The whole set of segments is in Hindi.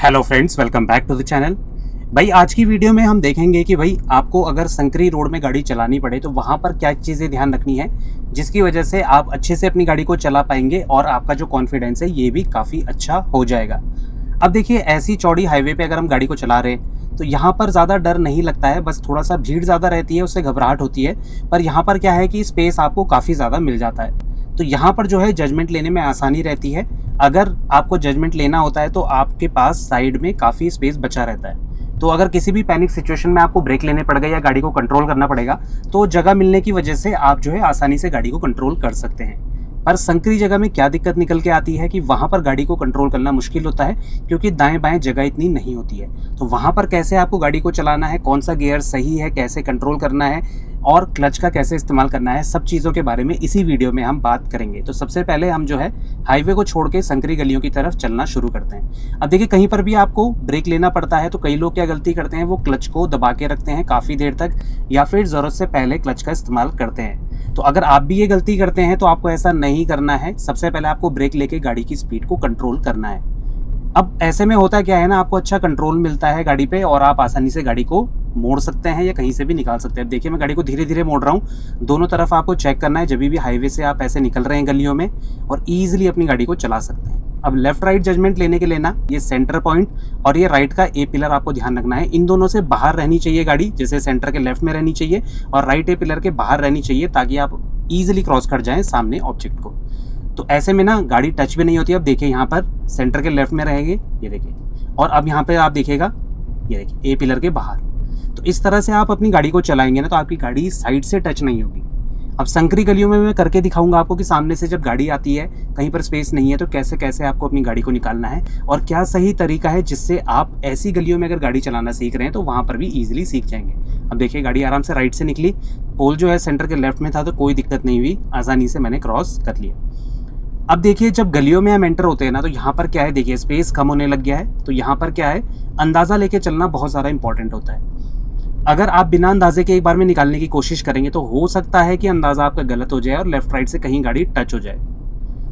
Hello friends, welcome back to the channel. भाई आज की वीडियो में हम देखेंगे कि भाई आपको अगर संकरी रोड में गाड़ी चलानी पड़े तो वहाँ पर क्या चीज़ें ध्यान रखनी है जिसकी वजह से आप अच्छे से अपनी गाड़ी को चला पाएंगे और आपका जो कॉन्फिडेंस है ये भी काफ़ी अच्छा हो जाएगा। अब देखिए, ऐसी चौड़ी हाईवे पे अगर हम गाड़ी को चला रहे हैं तो यहाँ पर ज़्यादा डर नहीं लगता है, बस थोड़ा सा भीड़ ज़्यादा रहती है, उससे घबराहट होती है। पर यहाँ पर क्या है कि स्पेस आपको काफ़ी ज़्यादा मिल जाता है, तो यहाँ पर जो है जजमेंट लेने में आसानी रहती है। अगर आपको जजमेंट लेना होता है तो आपके पास साइड में काफ़ी स्पेस बचा रहता है। तो अगर किसी भी पैनिक सिचुएशन में आपको ब्रेक लेने पड़ गए या गाड़ी को कंट्रोल करना पड़ेगा तो जगह मिलने की वजह से आप जो है आसानी से गाड़ी को कंट्रोल कर सकते हैं। पर संकरी जगह में क्या दिक्कत निकल के आती है कि वहाँ पर गाड़ी को कंट्रोल करना मुश्किल होता है, क्योंकि दाएं बाएं जगह इतनी नहीं होती है। तो वहाँ पर कैसे आपको गाड़ी को चलाना है, कौन सा गियर सही है, कैसे कंट्रोल करना है और क्लच का कैसे इस्तेमाल करना है, सब चीज़ों के बारे में इसी वीडियो में हम बात करेंगे। तो सबसे पहले हम जो है हाईवे को छोड़ के संकरी गलियों की तरफ चलना शुरू करते हैं। अब देखिए, कहीं पर भी आपको ब्रेक लेना पड़ता है तो कई लोग क्या गलती करते हैं, वो क्लच को दबा के रखते हैं काफ़ी देर तक या फिर ज़रूरत से पहले क्लच का इस्तेमाल करते हैं। तो अगर आप भी ये गलती करते हैं तो आपको ऐसा नहीं करना है। सबसे पहले आपको ब्रेक लेके गाड़ी की स्पीड को कंट्रोल करना है। अब ऐसे में होता क्या है ना, आपको अच्छा कंट्रोल मिलता है गाड़ी पे और आप आसानी से गाड़ी को मोड़ सकते हैं या कहीं से भी निकाल सकते हैं। देखिए, मैं गाड़ी को धीरे धीरे मोड़ रहा हूँ। दोनों तरफ आपको चेक करना है जब भी हाईवे से आप ऐसे निकल रहे हैं गलियों में, और ईजिली अपनी गाड़ी को चला सकते हैं। अब लेफ्ट राइट जजमेंट लेने के लिए ना, ये सेंटर पॉइंट और ये राइट का ए पिलर आपको ध्यान रखना है। इन दोनों से बाहर रहनी चाहिए गाड़ी, जैसे सेंटर के लेफ्ट में रहनी चाहिए और राइट ए पिलर के बाहर रहनी चाहिए, ताकि आप ईजिली क्रॉस कर जाएं सामने ऑब्जेक्ट को। तो ऐसे में ना गाड़ी टच भी नहीं होती। अब देखिए, यहाँ पर सेंटर के लेफ्ट में रहेंगे, ये देखिए, और अब यहाँ पे आप देखिएगा, ये देखिए ए पिलर के बाहर। तो इस तरह से आप अपनी गाड़ी को चलाएंगे ना तो आपकी गाड़ी साइड से टच नहीं होगी। अब संकरी गलियों में मैं करके दिखाऊंगा आपको कि सामने से जब गाड़ी आती है, कहीं पर स्पेस नहीं है, तो कैसे कैसे आपको अपनी गाड़ी को निकालना है और क्या सही तरीका है जिससे आप ऐसी गलियों में अगर गाड़ी चलाना सीख रहे हैं तो वहाँ पर भी ईजिली सीख जाएंगे। अब देखिए, गाड़ी आराम से राइट से निकली, पोल जो है सेंटर के लेफ्ट में था तो कोई दिक्कत नहीं हुई, आसानी से मैंने क्रॉस कर लिया। अब देखिए, जब गलियों में हम एंटर होते हैं ना तो यहाँ पर क्या है, देखिए स्पेस कम होने लग गया है। तो यहाँ पर क्या है, अंदाज़ा लेके चलना बहुत ज़्यादा इंपॉर्टेंट होता है। अगर आप बिना अंदाजे के एक बार में निकालने की कोशिश करेंगे तो हो सकता है कि अंदाज़ा आपका गलत हो जाए और लेफ्ट राइट से कहीं गाड़ी टच हो जाए।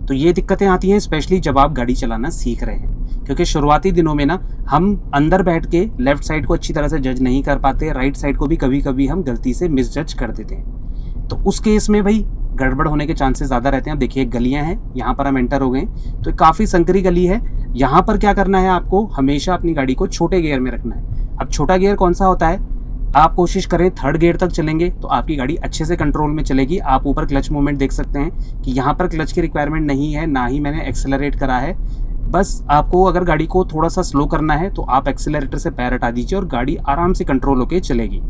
तो ये दिक्कतें आती हैं स्पेशली जब आप गाड़ी चलाना सीख रहे हैं, क्योंकि शुरुआती दिनों में ना हम अंदर बैठ के लेफ्ट साइड को अच्छी तरह से जज नहीं कर पाते, राइट साइड को भी कभी कभी हम गलती से मिस जज कर देते हैं। तो उस केस में भाई गड़बड़ होने के चांसेस ज़्यादा रहते हैं। अब देखिए, गलियां हैं, यहाँ पर हम एंटर हो गए, तो काफ़ी संकरी गली है। यहाँ पर क्या करना है, आपको हमेशा अपनी गाड़ी को छोटे गियर में रखना है। अब छोटा गियर कौन सा होता है, आप कोशिश करें थर्ड गियर तक चलेंगे तो आपकी गाड़ी अच्छे से कंट्रोल में चलेगी। आप ऊपर क्लच मूवमेंट देख सकते हैं कि यहाँ पर क्लच की रिक्वायरमेंट नहीं है, ना ही मैंने एक्सेलरेट करा है। बस आपको अगर गाड़ी को थोड़ा सा स्लो करना है तो आप एक्सेलरेटर से पैर हटा दीजिए और गाड़ी आराम से कंट्रोल होकर चलेगी।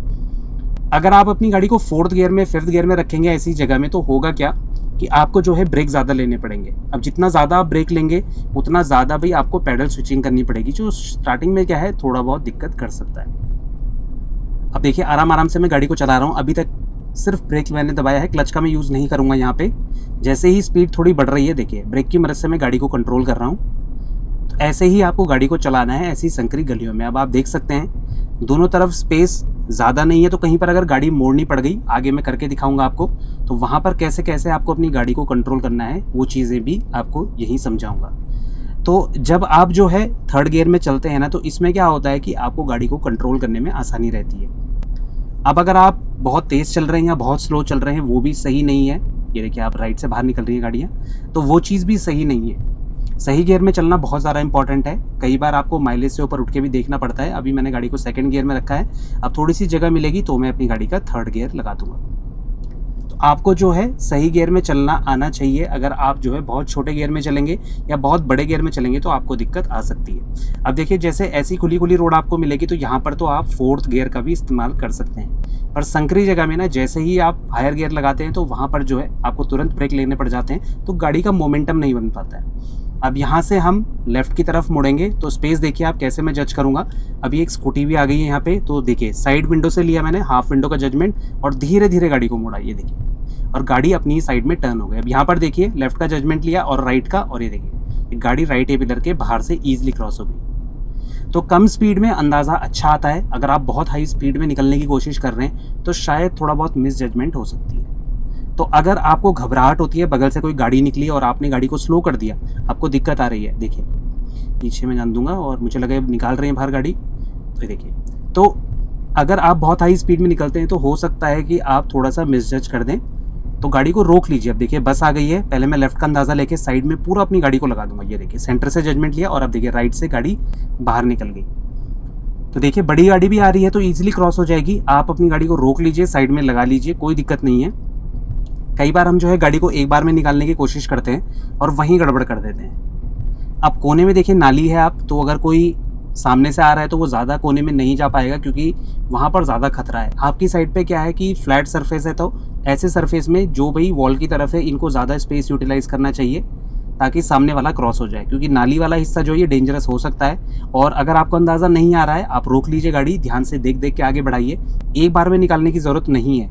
अगर आप अपनी गाड़ी को फोर्थ गियर में, फिफ्थ गियर में रखेंगे ऐसी जगह में, तो होगा क्या कि आपको जो है ब्रेक ज़्यादा लेने पड़ेंगे। अब जितना ज़्यादा आप ब्रेक लेंगे उतना ज़्यादा भाई आपको पैडल स्विचिंग करनी पड़ेगी, जो स्टार्टिंग में क्या है थोड़ा बहुत दिक्कत कर सकता है। अब देखिए, आराम आराम से मैं गाड़ी को चला रहा हूँ। अभी तक सिर्फ ब्रेक मैंने दबाया है, क्लच का मैं यूज़ नहीं करूँगा यहाँ पे। जैसे ही स्पीड थोड़ी बढ़ रही है, देखिए ब्रेक की मदद से मैं गाड़ी को कंट्रोल कर रहा हूँ। तो ऐसे ही आपको गाड़ी को चलाना है ऐसी संकरी गलियों में। अब आप देख सकते हैं दोनों तरफ स्पेस ज़्यादा नहीं है, तो कहीं पर अगर गाड़ी मोड़नी पड़ गई, आगे मैं करके दिखाऊंगा आपको, तो वहाँ पर कैसे कैसे आपको अपनी गाड़ी को कंट्रोल करना है वो चीज़ें भी आपको यहीं समझाऊंगा। तो जब आप जो है थर्ड गियर में चलते हैं ना तो इसमें क्या होता है कि आपको गाड़ी को कंट्रोल करने में आसानी रहती है। अब अगर आप बहुत तेज़ चल रहे हैं या बहुत स्लो चल रहे हैं, वो भी सही नहीं है। ये देखिए, आप राइट से बाहर निकल रही हैं गाड़ियाँ, तो वो चीज़ भी सही नहीं है। सही गियर में चलना बहुत ज़्यादा इंपॉर्टेंट है। कई बार आपको माइलेज से ऊपर उठ के भी देखना पड़ता है। अभी मैंने गाड़ी को सेकंड गियर में रखा है, अब थोड़ी सी जगह मिलेगी तो मैं अपनी गाड़ी का थर्ड गियर लगा दूंगा। तो आपको जो है सही गियर में चलना आना चाहिए। अगर आप जो है बहुत छोटे गियर में चलेंगे या बहुत बड़े गियर में चलेंगे तो आपको दिक्कत आ सकती है। अब देखिए, जैसे ऐसी खुली खुली रोड आपको मिलेगी तो यहाँ पर तो आप फोर्थ गियर का भी इस्तेमाल कर सकते हैं। पर संकरी जगह में ना, जैसे ही आप हायर गियर लगाते हैं तो वहाँ पर जो है आपको तुरंत ब्रेक लेने पड़ जाते हैं, तो गाड़ी का मोमेंटम नहीं बन पाता है। अब यहाँ से हम लेफ़्ट की तरफ मुड़ेंगे तो स्पेस देखिए आप कैसे मैं जज करूँगा। अभी एक स्कूटी भी आ गई है यहाँ पे, तो देखिए साइड विंडो से लिया मैंने हाफ विंडो का जजमेंट और धीरे धीरे गाड़ी को मोड़ा, ये देखिए, और गाड़ी अपनी साइड में टर्न हो गई। अब यहाँ पर देखिए लेफ्ट का जजमेंट लिया और राइट का, और ये देखिए गाड़ी राइट ए पिलर के बाहर से ईजिली क्रॉस हो गई। तो कम स्पीड में अंदाज़ा अच्छा आता है। अगर आप बहुत हाई स्पीड में निकलने की कोशिश कर रहे हैं तो शायद थोड़ा बहुत मिस जजमेंट हो सकती है। तो अगर आपको घबराहट होती है, बगल से कोई गाड़ी निकली और आपने गाड़ी को स्लो कर दिया, आपको दिक्कत आ रही है, देखिए पीछे मैं जान दूंगा और मुझे लगा निकाल रहे हैं बाहर गाड़ी। तो देखिए, तो अगर आप बहुत हाई स्पीड में निकलते हैं तो हो सकता है कि आप थोड़ा सा मिसजज कर दें, तो गाड़ी को रोक लीजिए। अब देखिए बस आ गई है, पहले मैं लेफ्ट का अंदाज़ा लेके साइड में पूरा अपनी गाड़ी को लगा दूंगा। ये देखिए सेंटर से जजमेंट लिया और अब देखिए राइट से गाड़ी बाहर निकल गई। तो देखिए बड़ी गाड़ी भी आ रही है तो ईजिली क्रॉस हो जाएगी। आप अपनी गाड़ी को रोक लीजिए, साइड में लगा लीजिए, कोई दिक्कत नहीं है। कई बार हम जो है गाड़ी को एक बार में निकालने की कोशिश करते हैं और वहीं गड़बड़ कर देते हैं। अब कोने में देखिए नाली है, आप तो अगर कोई सामने से आ रहा है तो वो ज़्यादा कोने में नहीं जा पाएगा क्योंकि वहाँ पर ज़्यादा खतरा है। आपकी साइड पे क्या है कि फ्लैट सरफेस है, तो ऐसे सरफेस में जो भाई वॉल की तरफ है इनको ज़्यादा स्पेस यूटिलाइज़ करना चाहिए ताकि सामने वाला क्रॉस हो जाए, क्योंकि नाली वाला हिस्सा जो है ये डेंजरस हो सकता है। और अगर आपको अंदाज़ा नहीं आ रहा है, आप रोक लीजिए गाड़ी, ध्यान से देख देख के आगे बढ़ाइए। एक बार में निकालने की ज़रूरत नहीं है।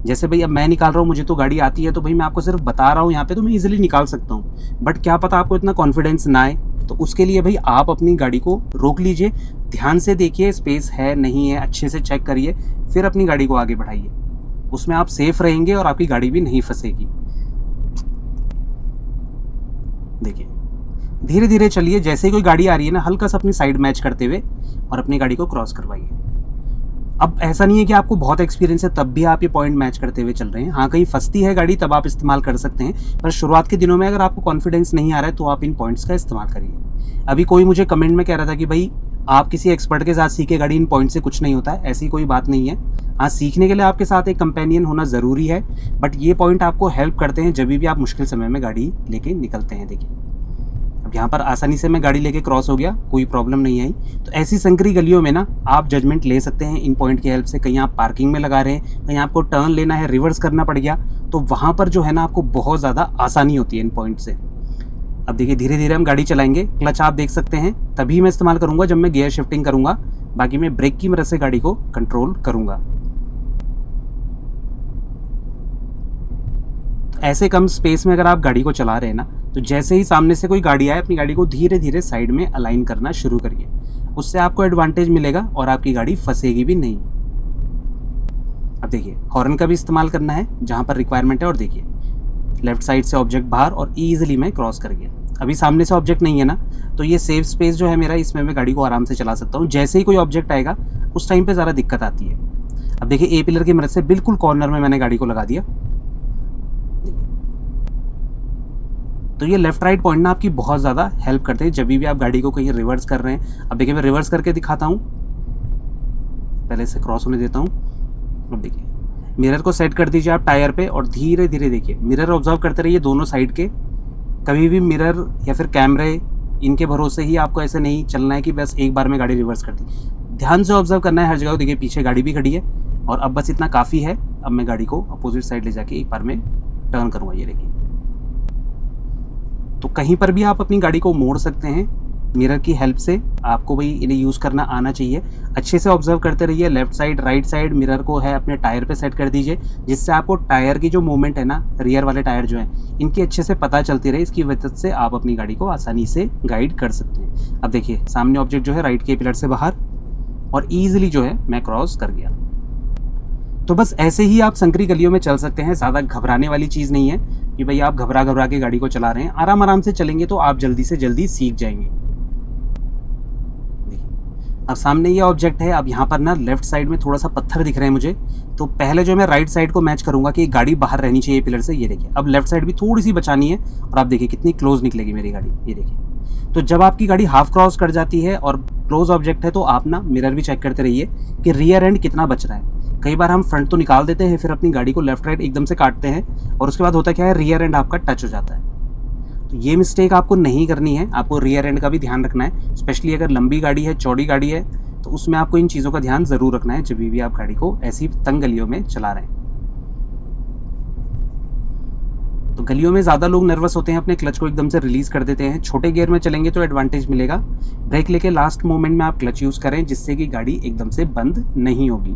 जैसे भाई अब मैं निकाल रहा हूँ, मुझे तो गाड़ी आती है, तो भाई मैं आपको सिर्फ बता रहा हूँ यहाँ पे, तो मैं इजीली निकाल सकता हूँ। बट क्या पता आपको इतना कॉन्फिडेंस ना आए, तो उसके लिए भाई आप अपनी गाड़ी को रोक लीजिए, ध्यान से देखिए स्पेस है नहीं है, अच्छे से चेक करिए, फिर अपनी गाड़ी को आगे बढ़ाइए। उसमें आप सेफ रहेंगे और आपकी गाड़ी भी नहीं फंसेगी। देखिए धीरे धीरे चलिए, जैसे ही कोई गाड़ी आ रही है ना, हल्का सा अपनी साइड मैच करते हुए और अपनी गाड़ी को क्रॉस करवाइए। अब ऐसा नहीं है कि आपको बहुत एक्सपीरियंस है तब भी आप ये पॉइंट मैच करते हुए चल रहे हैं। हाँ, कहीं फंसती है गाड़ी तब आप इस्तेमाल कर सकते हैं, पर शुरुआत के दिनों में अगर आपको कॉन्फिडेंस नहीं आ रहा है तो आप इन पॉइंट्स का इस्तेमाल करिए। अभी कोई मुझे कमेंट में कह रहा था कि भाई आप किसी एक्सपर्ट के साथ सीखे गाड़ी, इन पॉइंट से कुछ नहीं होता है। ऐसी कोई बात नहीं है। हाँ, सीखने के लिए आपके साथ एक कंपेनियन होना ज़रूरी है, बट ये पॉइंट आपको हेल्प करते हैं जब भी आप मुश्किल समय में गाड़ी लेके निकलते हैं। देखिए अब यहाँ पर आसानी से मैं गाड़ी लेके क्रॉस हो गया, कोई प्रॉब्लम नहीं आई। तो ऐसी संकरी गलियों में ना आप जजमेंट ले सकते हैं इन पॉइंट की हेल्प से। कहीं आप पार्किंग में लगा रहे हैं, कहीं आपको टर्न लेना है, रिवर्स करना पड़ गया, तो वहाँ पर जो है ना आपको बहुत ज़्यादा आसानी होती है इन पॉइंट से। अब देखिए धीरे धीरे हम गाड़ी चलाएंगे। क्लच आप देख सकते हैं तभी मैं इस्तेमाल करूँगा जब मैं गियर शिफ्टिंग करूँगा, बाकी मैं ब्रेक की मदद से गाड़ी को कंट्रोल करूँगा। ऐसे कम स्पेस में अगर आप गाड़ी को चला रहे हैं ना, तो जैसे ही सामने से कोई गाड़ी आए, अपनी गाड़ी को धीरे धीरे साइड में अलाइन करना शुरू करिए। उससे आपको एडवांटेज मिलेगा और आपकी गाड़ी फंसेगी भी नहीं। अब देखिए हॉर्न का भी इस्तेमाल करना है जहाँ पर रिक्वायरमेंट है। और देखिए लेफ्ट साइड से ऑब्जेक्ट बाहर और ईजिली मैं क्रॉस कर गया। अभी सामने से ऑब्जेक्ट नहीं है ना, तो ये सेफ स्पेस जो है मेरा, इसमें मैं गाड़ी को आराम से चला सकता हूँ। जैसे ही कोई ऑब्जेक्ट आएगा उस टाइम पे ज़रा दिक्कत आती है। अब देखिए ए पिलर की मदद से बिल्कुल कॉर्नर में मैंने गाड़ी को लगा दिया। तो ये लेफ्ट राइट पॉइंट ना आपकी बहुत ज़्यादा हेल्प करते हैं जब भी आप गाड़ी को कहीं रिवर्स कर रहे हैं। अब देखिए मैं रिवर्स करके दिखाता हूँ, पहले से क्रॉस होने देता हूँ। अब देखिए मिरर को सेट कर दीजिए आप टायर पे और धीरे धीरे देखिए मिरर ऑब्जर्व करते रहिए दोनों साइड के। कभी भी मिरर या फिर कैमरे इनके भरोसे ही आपको ऐसे नहीं चलना है कि बस एक बार में गाड़ी रिवर्स कर दी। ध्यान से ऑब्जर्व करना है हर जगह। देखिए पीछे गाड़ी भी खड़ी है और अब बस इतना काफ़ी है। अब मैं गाड़ी को अपोजिट साइड ले जाके एक बार में टर्न करूँगा। ये देखिए, तो कहीं पर भी आप अपनी गाड़ी को मोड़ सकते हैं मिरर की हेल्प से। आपको भाई इन्हें यूज़ करना आना चाहिए। अच्छे से ऑब्जर्व करते रहिए, left side right side mirror को है अपने टायर पे सेट कर दीजिए, जिससे आपको टायर की जो मूवमेंट है ना, रियर वाले टायर जो हैं इनकी अच्छे से पता चलती रहे। इसकी वजह से आप अपनी गाड़ी को आसानी से गाइड कर सकते हैं। अब देखिए सामने ऑब्जेक्ट जो है राइट के पिलर से बाहर और ईजिली जो है मैं क्रॉस कर गया। तो बस ऐसे ही आप संकरी गलियों में चल सकते हैं। ज़्यादा घबराने वाली चीज़ नहीं है कि भाई आप घबरा के गाड़ी को चला रहे हैं। आराम आराम से चलेंगे तो आप जल्दी से जल्दी सीख जाएंगे। अब सामने ये ऑब्जेक्ट है। अब यहाँ पर ना लेफ्ट साइड में थोड़ा सा पत्थर दिख रहे हैं मुझे, तो पहले जो मैं राइट साइड को मैच करूंगा कि गाड़ी बाहर रहनी चाहिए पिलर से। ये देखिए अब लेफ्ट साइड भी थोड़ी सी बचानी है और आप देखिए कितनी क्लोज निकलेगी मेरी गाड़ी। ये देखिए, तो जब आपकी गाड़ी हाफ क्रॉस कर जाती है और क्लोज ऑब्जेक्ट है तो आप ना मिरर भी चेक करते रहिए कि रियर एंड कितना बच रहा है। कई बार हम फ्रंट तो निकाल देते हैं, फिर अपनी गाड़ी को लेफ्ट राइट एकदम से काटते हैं और उसके बाद होता क्या है, रियर एंड आपका टच हो जाता है। तो ये मिस्टेक आपको नहीं करनी है। आपको रियर एंड का भी ध्यान रखना है, स्पेशली अगर लंबी गाड़ी है, चौड़ी गाड़ी है, तो उसमें आपको इन चीज़ों का ध्यान ज़रूर रखना है जब भी आप गाड़ी को ऐसी तंग गलियों में चला रहे हैं। तो गलियों में ज़्यादा लोग नर्वस होते हैं, अपने क्लच को एकदम से रिलीज़ कर देते हैं। छोटे गियर में चलेंगे तो एडवांटेज मिलेगा। ब्रेक लेके लास्ट मोमेंट में आप क्लच यूज़ करें, जिससे कि गाड़ी एकदम से बंद नहीं होगी।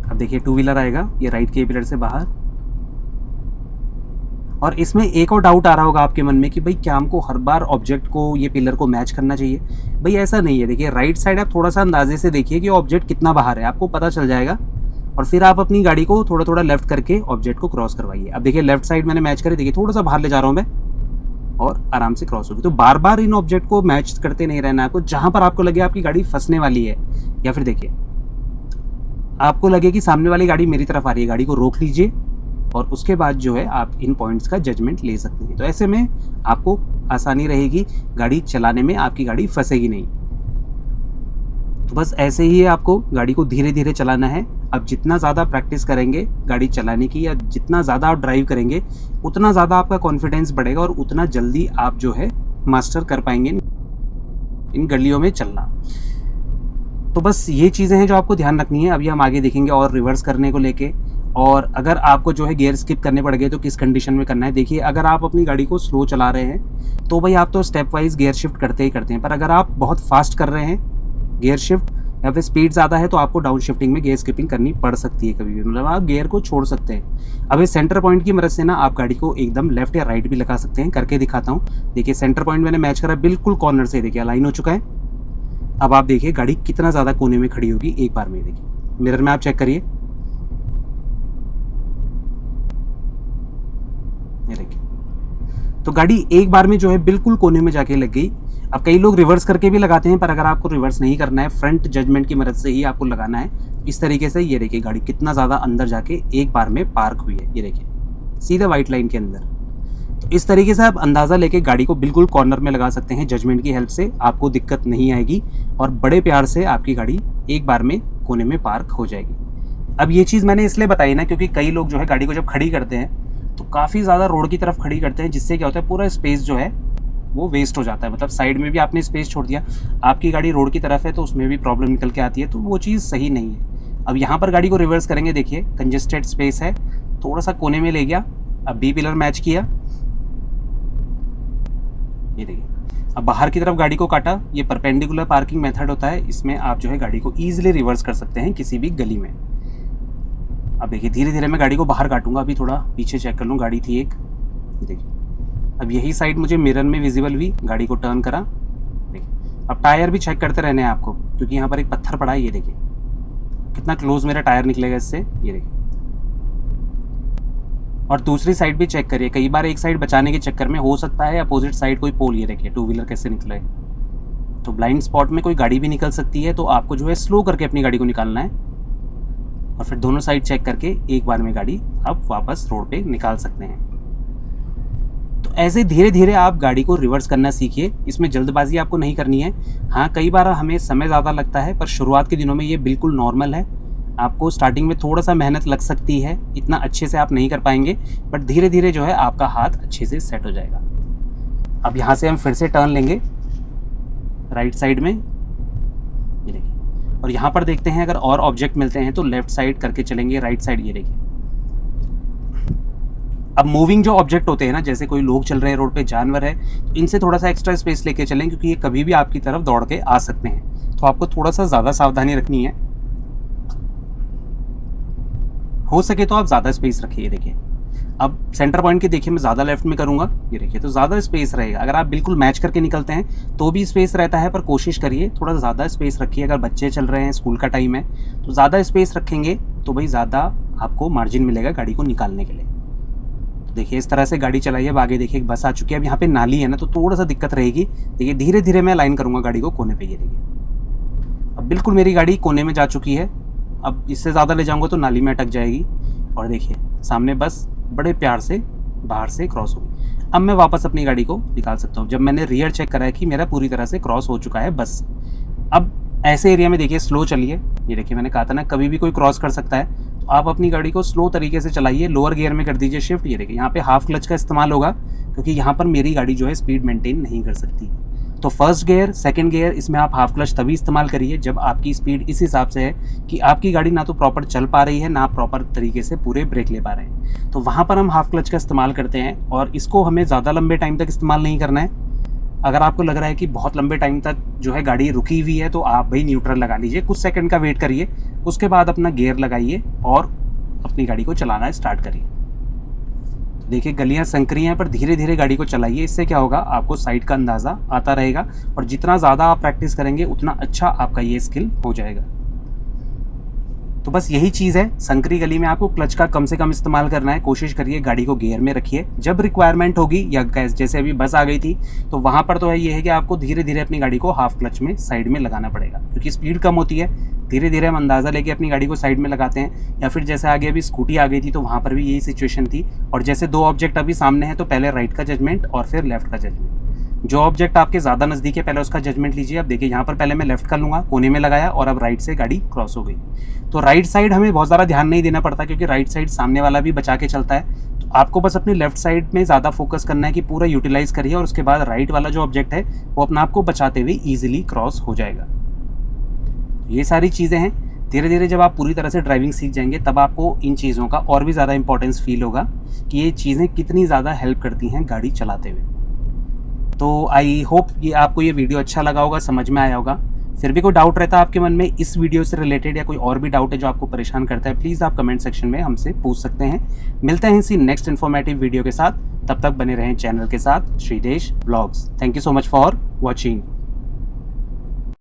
अब देखिए टू व्हीलर आएगा, ये राइट के पिलर से बाहर। और इसमें एक और डाउट आ रहा होगा आपके मन में कि भाई क्या हमको हर बार ऑब्जेक्ट को, ये पिलर को मैच करना चाहिए? भाई ऐसा नहीं है। देखिए राइट साइड आप थोड़ा सा अंदाजे से देखिए कि ऑब्जेक्ट कितना बाहर है, आपको पता चल जाएगा। और फिर आप अपनी गाड़ी को थोड़ा थोड़ा लेफ्ट करके ऑब्जेक्ट को क्रॉस करवाइए। अब देखिए लेफ्ट साइड मैंने मैच करी, देखिए थोड़ा सा बाहर ले जा रहा हूँ मैं। और आराम से क्रॉस होगी। तो बार बार इन ऑब्जेक्ट को मैच करते नहीं रहना है आपको। जहाँ पर आपको लगे आपकी गाड़ी फंसने वाली है, या फिर देखिए आपको लगे कि सामने वाली गाड़ी मेरी तरफ आ रही है, गाड़ी को रोक लीजिए और उसके बाद जो है आप इन पॉइंट्स का जजमेंट ले सकते हैं। तो ऐसे में आपको आसानी रहेगी गाड़ी चलाने में, आपकी गाड़ी फंसेगी नहीं। तो बस ऐसे ही आपको गाड़ी को धीरे धीरे चलाना है। अब जितना ज़्यादा प्रैक्टिस करेंगे गाड़ी चलाने की, या जितना ज़्यादा आप ड्राइव करेंगे, उतना ज़्यादा आपका कॉन्फिडेंस बढ़ेगा और उतना जल्दी आप जो है मास्टर कर पाएंगे इन गलियों में चलना। तो बस ये चीज़ें हैं जो आपको ध्यान रखनी है। अभी हम आगे देखेंगे और रिवर्स करने को लेके, और अगर आपको जो है गियर स्किप करने पड़ गए तो किस कंडीशन में करना है। देखिए अगर आप अपनी गाड़ी को स्लो चला रहे हैं तो भाई आप तो स्टेप वाइज गियर शिफ्ट करते ही करते हैं, पर अगर आप बहुत फास्ट कर रहे हैं गियर शिफ्ट या फिर स्पीड ज़्यादा है तो आपको डाउन शिफ्टिंग में गियर स्किपिंग करनी पड़ सकती है कभी भी, मतलब आप गियर को छोड़ सकते हैं। अब इस सेंटर पॉइंट की मदद से ना आप गाड़ी को एकदम लेफ्ट या राइट भी लगा सकते हैं। करके दिखाता हूँ। देखिए सेंटर पॉइंट मैंने मैच करा बिल्कुल कॉर्नर से, देखिए अलाइन हो चुका है। अब आप देखिए गाड़ी कितना ज़्यादा कोने में खड़ी होगी एक बार में। देखिए मिरर में आप चेक करिए, ये देखिए तो गाड़ी एक बार में जो है बिल्कुल कोने में जाके लग गई। अब कई लोग रिवर्स करके भी लगाते हैं, पर अगर आपको रिवर्स नहीं करना है, फ्रंट जजमेंट की मदद से ही आपको लगाना है। इस तरीके से ये देखिए गाड़ी कितना ज़्यादा अंदर जाके एक बार में पार्क हुई है, ये देखिए सीधे वाइट लाइन के अंदर। तो इस तरीके से आप अंदाज़ा लेके गाड़ी को बिल्कुल कॉर्नर में लगा सकते हैं। जजमेंट की हेल्प से आपको दिक्कत नहीं आएगी और बड़े प्यार से आपकी गाड़ी एक बार में कोने में पार्क हो जाएगी। अब ये चीज़ मैंने इसलिए बताई ना क्योंकि कई लोग जो है गाड़ी को जब खड़ी करते हैं तो काफ़ी ज़्यादा रोड की तरफ खड़ी करते हैं, जिससे क्या होता है पूरा स्पेस जो है वो वेस्ट हो जाता है। मतलब साइड में भी आपने स्पेस छोड़ दिया, आपकी गाड़ी रोड की तरफ है तो उसमें भी प्रॉब्लम निकल के आती है, तो वो चीज़ सही नहीं है। अब यहाँ पर गाड़ी को रिवर्स करेंगे, देखिए कंजेस्टेड स्पेस है, थोड़ा सा कोने में ले गया। अब बी पिलर मैच किया, ये देखिए अब बाहर की तरफ गाड़ी को काटा। ये परपेंडिकुलर पार्किंग मेथड होता है, इसमें आप जो है गाड़ी को ईजिली रिवर्स कर सकते हैं किसी भी गली में। अब देखिए धीरे धीरे मैं गाड़ी को बाहर काटूंगा। अभी थोड़ा पीछे चेक कर लूँ, गाड़ी थी एक, देखिए अब यही साइड मुझे मिरर में विजिबल हुई, गाड़ी को टर्न करा। देखिए अब टायर भी चेक करते रहने हैं आपको, क्योंकि यहाँ पर एक पत्थर पड़ा है, ये देखिए कितना क्लोज मेरा टायर निकलेगा इससे, ये देखिए। और दूसरी साइड भी चेक करिए, कई बार एक साइड बचाने के चक्कर में हो सकता है अपोजिट साइड कोई पोल, ये देखिए टू व्हीलर कैसे निकले। तो ब्लाइंड स्पॉट में कोई गाड़ी भी निकल सकती है, तो आपको जो है स्लो करके अपनी गाड़ी को निकालना है और फिर दोनों साइड चेक करके एक बार में गाड़ी आप वापस रोड पे निकाल सकते हैं। तो ऐसे धीरे धीरे आप गाड़ी को रिवर्स करना सीखिए। इसमें जल्दबाजी आपको नहीं करनी है। हाँ कई बार हमें समय ज़्यादा लगता है, पर शुरुआत के दिनों में ये बिल्कुल नॉर्मल है। आपको स्टार्टिंग में थोड़ा सा मेहनत लग सकती है, इतना अच्छे से आप नहीं कर पाएंगे, बट धीरे धीरे जो है आपका हाथ अच्छे से सेट हो जाएगा। अब यहाँ से हम फिर से टर्न लेंगे राइट साइड में, ये देखिए, और यहाँ पर देखते हैं अगर और ऑब्जेक्ट मिलते हैं तो लेफ्ट साइड करके चलेंगे, राइट साइड, ये देखिए। अब मूविंग जो ऑब्जेक्ट होते हैं ना, जैसे कोई लोग चल रहे हैं रोड पे, जानवर है, तो इनसे थोड़ा सा एक्स्ट्रा स्पेस लेके चलें, क्योंकि ये कभी भी आपकी तरफ दौड़ के आ सकते हैं। तो आपको थोड़ा सा ज़्यादा सावधानी रखनी है। हो सके तो आप ज़्यादा स्पेस रखिए। देखिए अब सेंटर पॉइंट के देखिए मैं ज़्यादा लेफ्ट में करूँगा, ये देखिए तो ज़्यादा स्पेस रहेगा। अगर आप बिल्कुल मैच करके निकलते हैं तो भी स्पेस रहता है, पर कोशिश करिए थोड़ा ज़्यादा स्पेस रखिए। अगर बच्चे चल रहे हैं, स्कूल का टाइम है, तो ज़्यादा स्पेस रखेंगे तो भाई ज़्यादा आपको मार्जिन मिलेगा गाड़ी को निकालने के लिए। तो देखिए इस तरह से गाड़ी चलाइए। अब आगे देखिए एक बस आ चुकी है। अब यहाँ पे नाली है ना, तो थोड़ा सा दिक्कत रहेगी। देखिए धीरे धीरे मैं लाइन करूँगा गाड़ी को कोने पे, ये देखिए अब बिल्कुल मेरी गाड़ी कोने में जा चुकी है। अब इससे ज़्यादा ले जाऊँगा तो नाली में अटक जाएगी। और देखिए सामने बस बड़े प्यार से बाहर से क्रॉस हो गई। अब मैं वापस अपनी गाड़ी को निकाल सकता हूँ, जब मैंने रियर चेक करा है कि मेरा पूरी तरह से क्रॉस हो चुका है बस। अब ऐसे एरिया में देखिए स्लो चलिए। ये देखिए मैंने कहा था ना कभी भी कोई क्रॉस कर सकता है, तो आप अपनी गाड़ी को स्लो तरीके से चलाइए। लोअर गियर में कर दीजिए शिफ्ट। ये देखिए यहाँ पे हाफ क्लच का इस्तेमाल होगा, क्योंकि यहाँ पर मेरी गाड़ी जो है स्पीड मेंटेन नहीं कर सकती। तो फर्स्ट गियर, सेकंड गियर, इसमें आप हाफ क्लच तभी इस्तेमाल करिए जब आपकी स्पीड इस हिसाब से है कि आपकी गाड़ी ना तो प्रॉपर चल पा रही है, ना प्रॉपर तरीके से पूरे ब्रेक ले पा रहे हैं। तो वहाँ पर हम हाफ क्लच का इस्तेमाल करते हैं, और इसको हमें ज़्यादा लंबे टाइम तक इस्तेमाल नहीं करना है। अगर आपको लग रहा है कि बहुत लंबे टाइम तक जो है गाड़ी रुकी हुई है, तो आप भाई न्यूट्रल लगा लीजिए, कुछ सेकंड का वेट करिए, उसके बाद अपना गियर लगाइए और अपनी गाड़ी को चलाना स्टार्ट करिए। देखिए गलियां संकरी हैं, पर धीरे धीरे गाड़ी को चलाइए। इससे क्या होगा, आपको साइड का अंदाज़ा आता रहेगा, और जितना ज़्यादा आप प्रैक्टिस करेंगे उतना अच्छा आपका ये स्किल हो जाएगा। तो बस यही चीज़ है, संकरी गली में आपको क्लच का कम से कम इस्तेमाल करना है। कोशिश करिए गाड़ी को गियर में रखिए। जब रिक्वायरमेंट होगी या जैसे अभी बस आ गई थी तो वहाँ पर तो है ये है कि आपको धीरे धीरे अपनी गाड़ी को हाफ क्लच में साइड में लगाना पड़ेगा, क्योंकि स्पीड कम होती है। धीरे धीरे हम अंदाज़ा लेके अपनी गाड़ी को साइड में लगाते हैं। या फिर जैसे आगे अभी स्कूटी आ गई थी तो वहाँ पर भी यही सिचुएशन थी। और जैसे दो ऑब्जेक्ट अभी सामने है तो पहले राइट का जजमेंट और फिर लेफ्ट का जजमेंट। जो ऑब्जेक्ट आपके ज़्यादा नज़दीक है पहले उसका जजमेंट लीजिए। अब देखिए यहाँ पर पहले मैं लेफ्ट का लूँगा, कोने में लगाया और अब राइट से गाड़ी क्रॉस हो गई। तो राइट साइड हमें बहुत ज़्यादा ध्यान नहीं देना पड़ता, क्योंकि राइट साइड सामने वाला भी बचा के चलता है। तो आपको बस अपनी लेफ्ट साइड में ज़्यादा फोकस करना है कि पूरा यूटिलाइज करिए, और उसके बाद राइट वाला जो ऑब्जेक्ट है वो अपना आपको बचाते हुए ईजिली क्रॉस हो जाएगा। ये सारी चीज़ें हैं। धीरे धीरे जब आप पूरी तरह से ड्राइविंग सीख जाएंगे तब आपको इन चीज़ों का और भी ज़्यादा इंपॉर्टेंस फील होगा कि ये चीज़ें कितनी ज़्यादा हेल्प करती हैं गाड़ी चलाते हुए। तो आई होप ये आपको ये वीडियो अच्छा लगा होगा, समझ में आया होगा। फिर भी कोई डाउट रहता है आपके मन में इस वीडियो से रिलेटेड, या कोई और भी डाउट है जो आपको परेशान करता है, प्लीज़ आप कमेंट सेक्शन में हमसे पूछ सकते हैं। मिलते हैं इसी नेक्स्ट इन्फॉर्मेटिव वीडियो के साथ। तब तक बने रहें चैनल के साथ, Shridesh blogs. Thank you so much for watching.